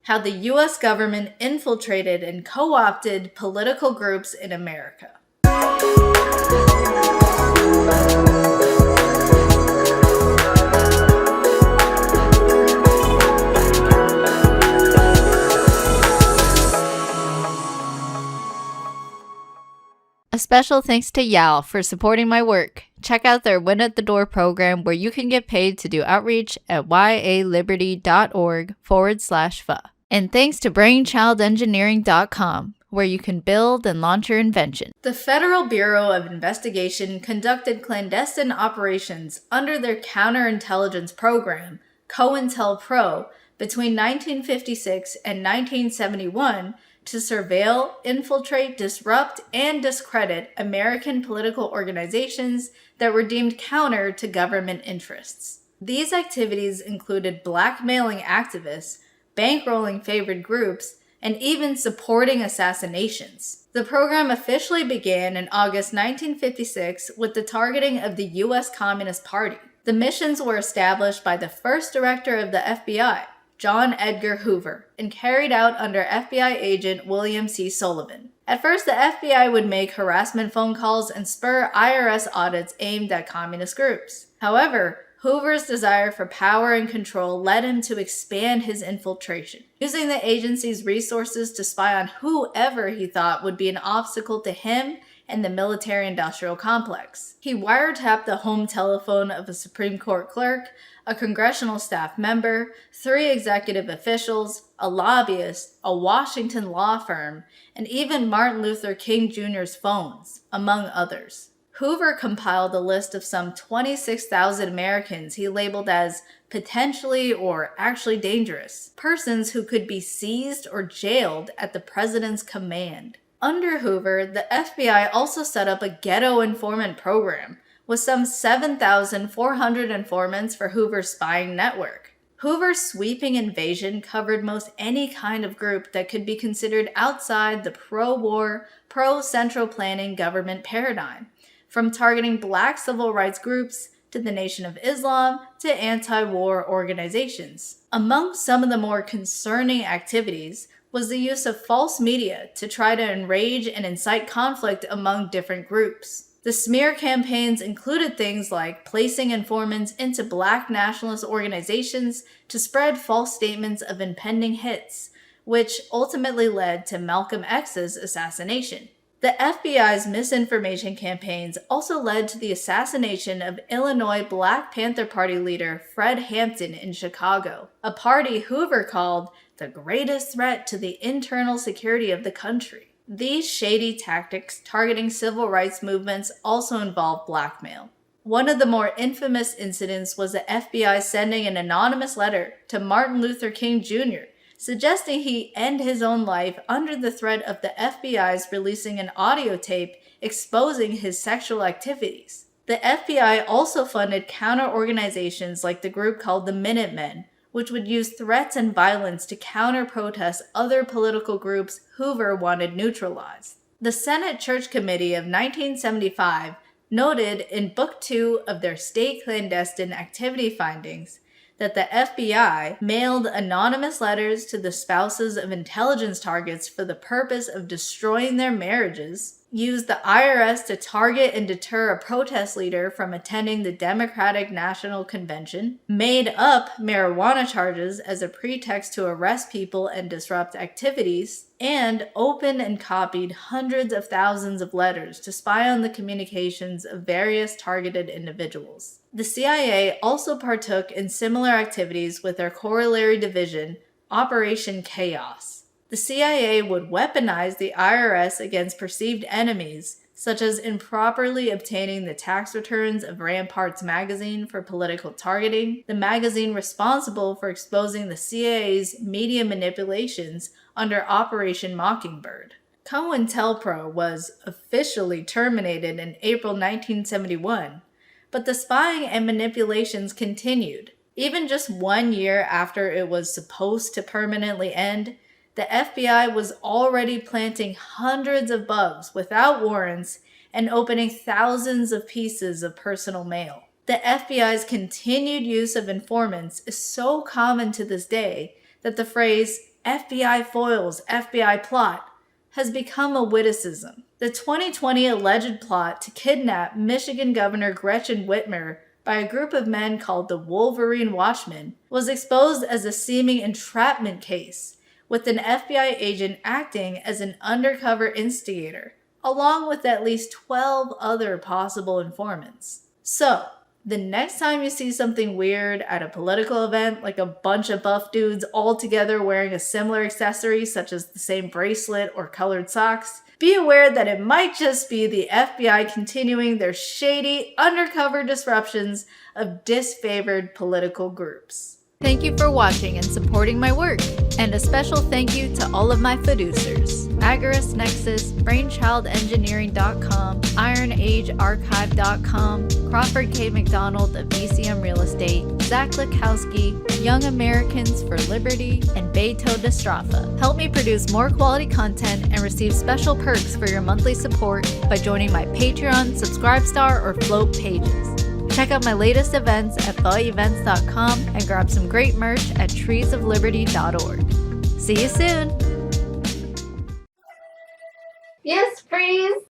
How the U.S. government infiltrated and co-opted political groups in America. A special thanks to Yal for supporting my work. Check out their Win at the Door program where you can get paid to do outreach at yaliberty.org/FA. And thanks to brainchildengineering.com, where you can build and launch your invention. The Federal Bureau of Investigation conducted clandestine operations under their counterintelligence program, COINTELPRO, between 1956 and 1971 to surveil, infiltrate, disrupt, and discredit American political organizations that were deemed counter to government interests. These activities included blackmailing activists, bankrolling favored groups, and even supporting assassinations. The program officially began in August 1956 with the targeting of the U.S. Communist Party. The missions were established by the first director of the FBI, John Edgar Hoover, and carried out under FBI agent William C. Sullivan. At first, the FBI would make harassment phone calls and spur IRS audits aimed at communist groups. However, Hoover's desire for power and control led him to expand his infiltration, using the agency's resources to spy on whoever he thought would be an obstacle to him and the military-industrial complex. He wiretapped the home telephone of a Supreme Court clerk, a congressional staff member, 3 executive officials, a lobbyist, a Washington law firm, and even Martin Luther King Jr.'s phones, among others. Hoover compiled a list of some 26,000 Americans he labeled as potentially or actually dangerous, persons who could be seized or jailed at the president's command. Under Hoover, the FBI also set up a ghetto informant program, with some 7,400 informants for Hoover's spying network. Hoover's sweeping invasion covered most any kind of group that could be considered outside the pro-war, pro-central planning government paradigm, from targeting black civil rights groups to the Nation of Islam to anti-war organizations. Among some of the more concerning activities was the use of false media to try to enrage and incite conflict among different groups. The smear campaigns included things like placing informants into black nationalist organizations to spread false statements of impending hits, which ultimately led to Malcolm X's assassination. The FBI's misinformation campaigns also led to the assassination of Illinois Black Panther Party leader Fred Hampton in Chicago, a party Hoover called the greatest threat to the internal security of the country. These shady tactics targeting civil rights movements also involved blackmail. One of the more infamous incidents was the FBI sending an anonymous letter to Martin Luther King Jr., suggesting he end his own life under the threat of the FBI's releasing an audio tape exposing his sexual activities. The FBI also funded counter-organizations like the group called the Minutemen, which would use threats and violence to counter-protest other political groups Hoover wanted neutralized. The Senate Church Committee of 1975 noted in Book 2 of their state clandestine activity findings that the FBI mailed anonymous letters to the spouses of intelligence targets for the purpose of destroying their marriages, used the IRS to target and deter a protest leader from attending the Democratic National Convention, made up marijuana charges as a pretext to arrest people and disrupt activities, and opened and copied hundreds of thousands of letters to spy on the communications of various targeted individuals. The CIA also partook in similar activities with their corollary division, Operation Chaos. The CIA would weaponize the IRS against perceived enemies, such as improperly obtaining the tax returns of Ramparts magazine for political targeting, the magazine responsible for exposing the CIA's media manipulations under Operation Mockingbird. COINTELPRO was officially terminated in April 1971, but the spying and manipulations continued. Even just 1 year after it was supposed to permanently end, the FBI was already planting hundreds of bugs without warrants and opening thousands of pieces of personal mail. The FBI's continued use of informants is so common to this day that the phrase FBI foils FBI plot has become a witticism. The 2020 alleged plot to kidnap Michigan Governor Gretchen Whitmer by a group of men called the Wolverine Watchmen was exposed as a seeming entrapment case, with an FBI agent acting as an undercover instigator, along with at least 12 other possible informants. So, the next time you see something weird at a political event, like a bunch of buff dudes all together wearing a similar accessory such as the same bracelet or colored socks, be aware that it might just be the FBI continuing their shady, undercover disruptions of disfavored political groups. Thank you for watching and supporting my work, and a special thank you to all of my producers: Agorist Nexus, BrainchildEngineering.com, IronAgeArchive.com, Crawford K. McDonald of VCM Real Estate, Zach Lukowski, Young Americans for Liberty, and Beto Destrafa. Help me produce more quality content and receive special perks for your monthly support by joining my Patreon, Subscribestar, or Float pages. Check out my latest events at theevents.com and grab some great merch at treesofliberty.org. See you soon! Yes, freeze!